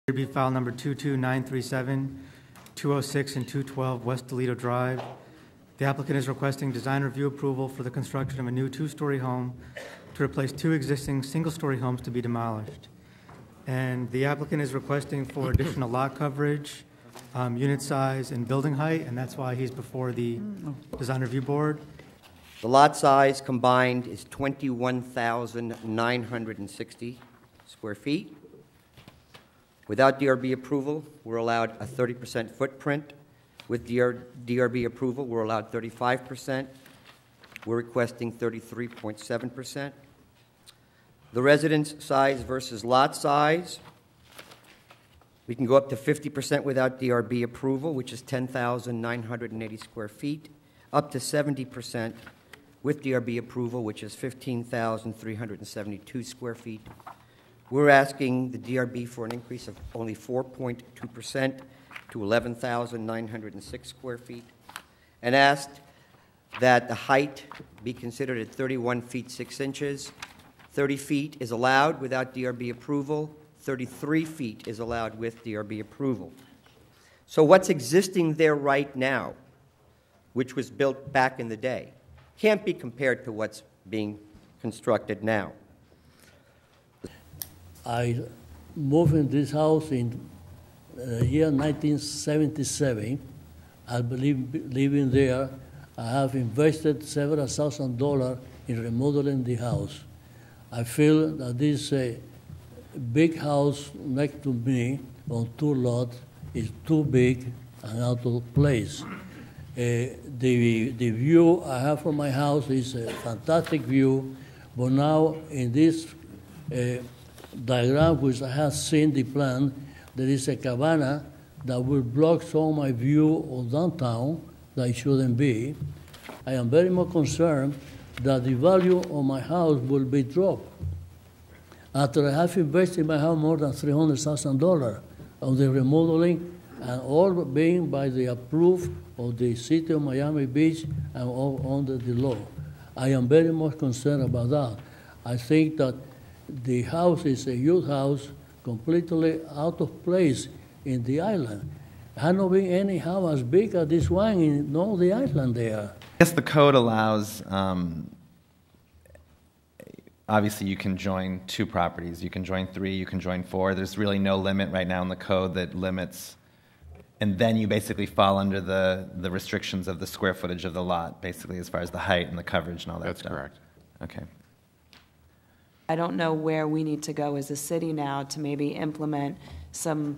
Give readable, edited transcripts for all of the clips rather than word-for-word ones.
DRB file number 22937, 206 and 212 West Toledo Drive. The applicant is requesting design review approval for the construction of a new two-story home to replace two existing single-story homes to be demolished. And the applicant is requesting for additional lot coverage, unit size, and building height, and that's why he's before the design review board. The lot size combined is 21,960 square feet. Without DRB approval, we're allowed a 30% footprint. With DRB approval, we're allowed 35%. We're requesting 33.7%. The residence size versus lot size, we can go up to 50% without DRB approval, which is 10,980 square feet, up to 70% with DRB approval, which is 15,372 square feet. We're asking the DRB for an increase of only 4.2% to 11,906 square feet, and asked that the height be considered at 31 feet 6 inches. 30 feet is allowed without DRB approval. 33 feet is allowed with DRB approval. So what's existing there right now, which was built back in the day, can't be compared to what's being constructed now. I moved in this house in year 1977. I believe living there. I have invested several $1,000s in remodeling the house. I feel that this big house next to me on two lots is too big and out of place. The view I have from my house is a fantastic view, but now in this diagram, which I have seen the plan, there is a cabana that will block some of my view of downtown that it shouldn't be. I am very much concerned that the value of my house will be dropped. After I have invested in my house more than $300,000 on the remodeling and all being by the approval of the city of Miami Beach and all under the law. I am very much concerned about that. I think that the house is a youth house completely out of place in the island. Has not been any house as big as this one in all the island there. I guess the code allows, obviously you can join two properties. You can join three, you can join four. There's really no limit right now in the code that limits, and then you basically fall under the restrictions of the square footage of the lot, basically as far as the height and the coverage and all that stuff. That's correct. Okay. I don't know where we need to go as a city now to maybe implement some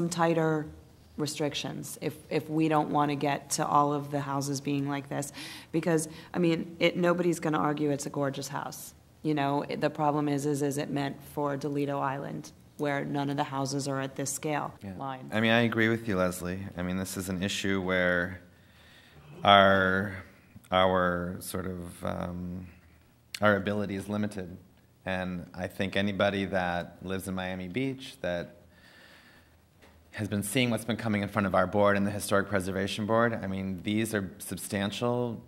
tighter restrictions if we don't want to get to all of the houses being like this, because I mean nobody's going to argue it's a gorgeous house. You know, the problem is it meant for Toledo Island, where none of the houses are at this scale line. I mean, I agree with you, Leslie. I mean, this is an issue where our sort of our ability is limited, and I think anybody that lives in Miami Beach that has been seeing what's been coming in front of our board and the Historic Preservation Board, I mean, these are substantial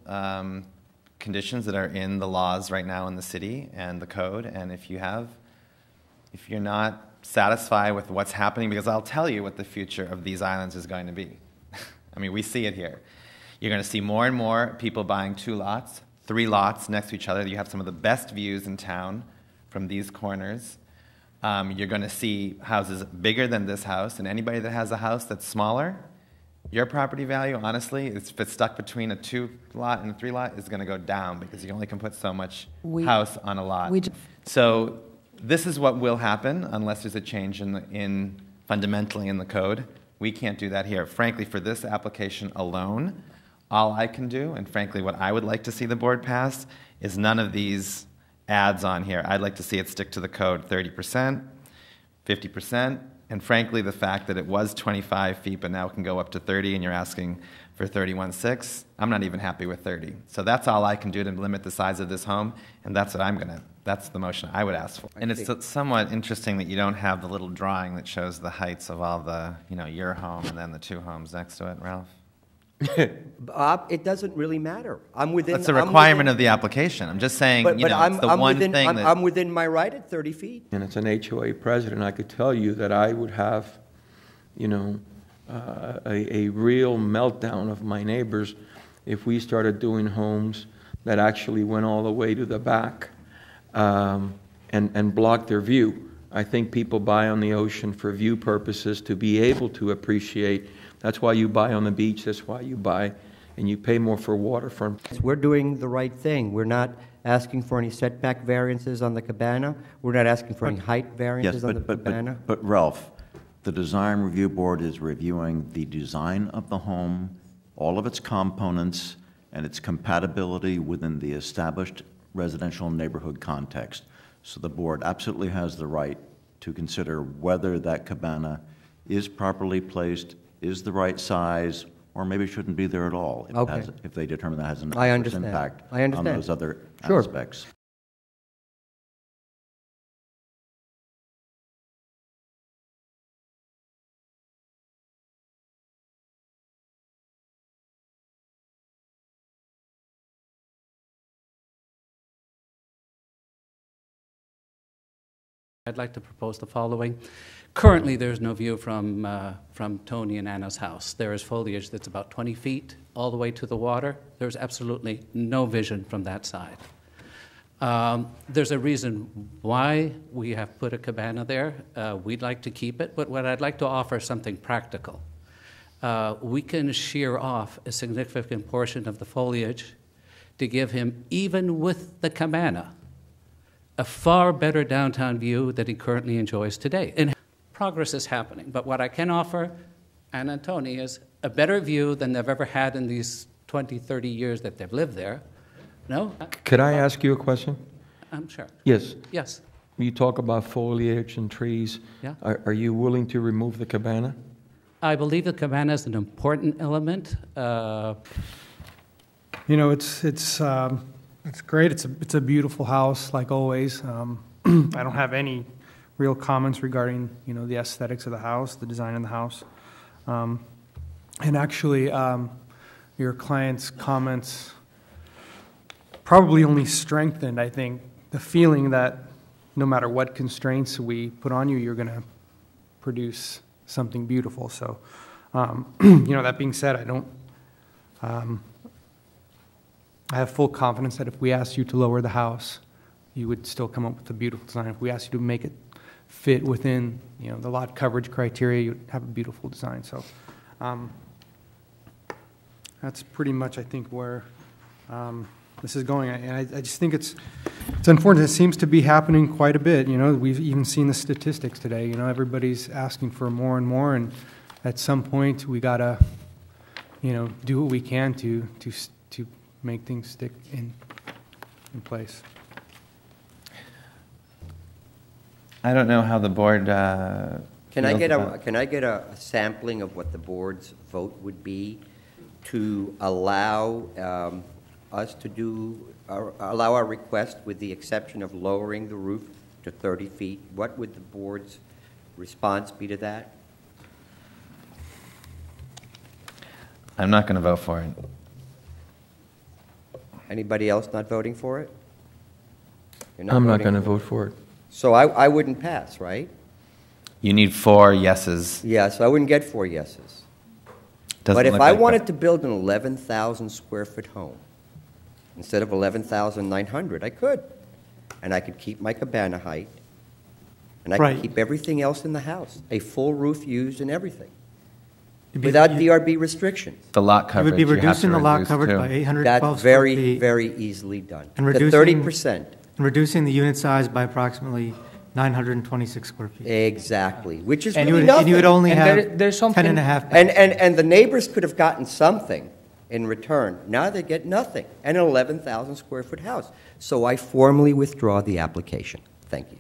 conditions that are in the laws right now in the city and the code, and if you're not satisfied with what's happening, because I'll tell you what the future of these islands is going to be. I mean, we see it here. You're going to see more and more people buying 2 lots, 3 lots next to each other. You have some of the best views in town from these corners. You're going to see houses bigger than this house, and anybody that has a house that's smaller, your property value, honestly, if it's stuck between a 2-lot and a 3-lot, is going to go down because you only can put so much house on a lot. So this is what will happen unless there's a change fundamentally in the code. We can't do that here. Frankly, for this application alone, all I can do, and frankly what I would like to see the board pass, is none of these adds on here. I'd like to see it stick to the code 30%, 50%, and frankly the fact that it was 25 feet but now it can go up to 30 and you're asking for 31.6, I'm not even happy with 30. So that's all I can do to limit the size of this home, and that's the motion I would ask for. And it's somewhat interesting that you don't have the little drawing that shows the heights of all the, your home and then the 2 homes next to it, Ralph. It doesn't really matter. I'm within. That's a requirement of the application. I'm just saying, But, you know, it's the I'm one within, thing that. I'm within my right at 30 feet. And as an HOA president, I could tell you that I would have, you know, a real meltdown of my neighbors if we started doing homes that actually went all the way to the back and blocked their view. I think people buy on the ocean for view purposes, to be able to appreciate. That's why you buy on the beach, that's why you buy, and you pay more for waterfront. We're doing the right thing. We're not asking for any setback variances on the cabana. We're not asking for any height variances on the cabana. But Ralph, the design review board is reviewing the design of the home, all of its components, and its compatibility within the established residential neighborhood context. So the board absolutely has the right to consider whether that cabana is properly placed, is the right size, or maybe shouldn't be there at all if, Okay. if they determine that has an I adverse understand. impact I understand. on those other Sure. aspects. I'd like to propose the following. Currently, there's no view from Tony and Anna's house. There is foliage that's about 20 feet all the way to the water. There's absolutely no vision from that side. There's a reason why we have put a cabana there. We'd like to keep it, but what I'd like to offer is something practical. We can shear off a significant portion of the foliage to give him, even with the cabana, a far better downtown view than he currently enjoys today. And progress is happening. But what I can offer Anna and Tony is a better view than they've ever had in these 20, 30 years that they've lived there. No? Could I ask you a question? I'm sure. Yes. Yes. You talk about foliage and trees. Yeah. Are you willing to remove the cabana? I believe the cabana is an important element. You know, it's great. It's a beautiful house, like always. I don't have any real comments regarding, you know, the aesthetics of the house, the design of the house. And actually, your client's comments probably only strengthened, I think, the feeling that no matter what constraints we put on you, you're going to produce something beautiful. So, you know, that being said, I have full confidence that if we asked you to lower the house, you would still come up with a beautiful design. If we asked you to make it fit within, you know, the lot coverage criteria, you'd have a beautiful design. So that's pretty much, I think, where this is going. And I just think it's unfortunate. It seems to be happening quite a bit. You know, we've even seen the statistics today. You know, everybody's asking for more and more, and at some point we gotta, you know, do what we can to make things stick in place. I don't know how the board. Can I get feels a sampling of what the board's vote would be to allow us to allow our request with the exception of lowering the roof to 30 feet? What would the board's response be to that? I'm not going to vote for it. Anybody else not voting for it? You're I'm not voting going to for it. vote for it. So I wouldn't pass, right? You need 4 yeses. Yeah, so I wouldn't get 4 yeses. Doesn't But if look I like wanted that. to build an 11,000 square foot home, instead of 11,900, I could. And I could keep my cabana height, and I Right. could keep everything else in the house, a full roof used and everything, You'd be- without you- DRB restrictions. The lot You coverage. would be you have to reducing the lot reduce, coverage too. by 812 That's square very, feet. very easily done. And To reducing- 30%. And reducing the unit size by approximately 926 square feet. Exactly, which is And you really would, nothing. and you would only And have there's 10 something- and a half. And the neighbors could have gotten something in return. Now they get nothing, and an 11,000 square foot house. So I formally withdraw the application. Thank you.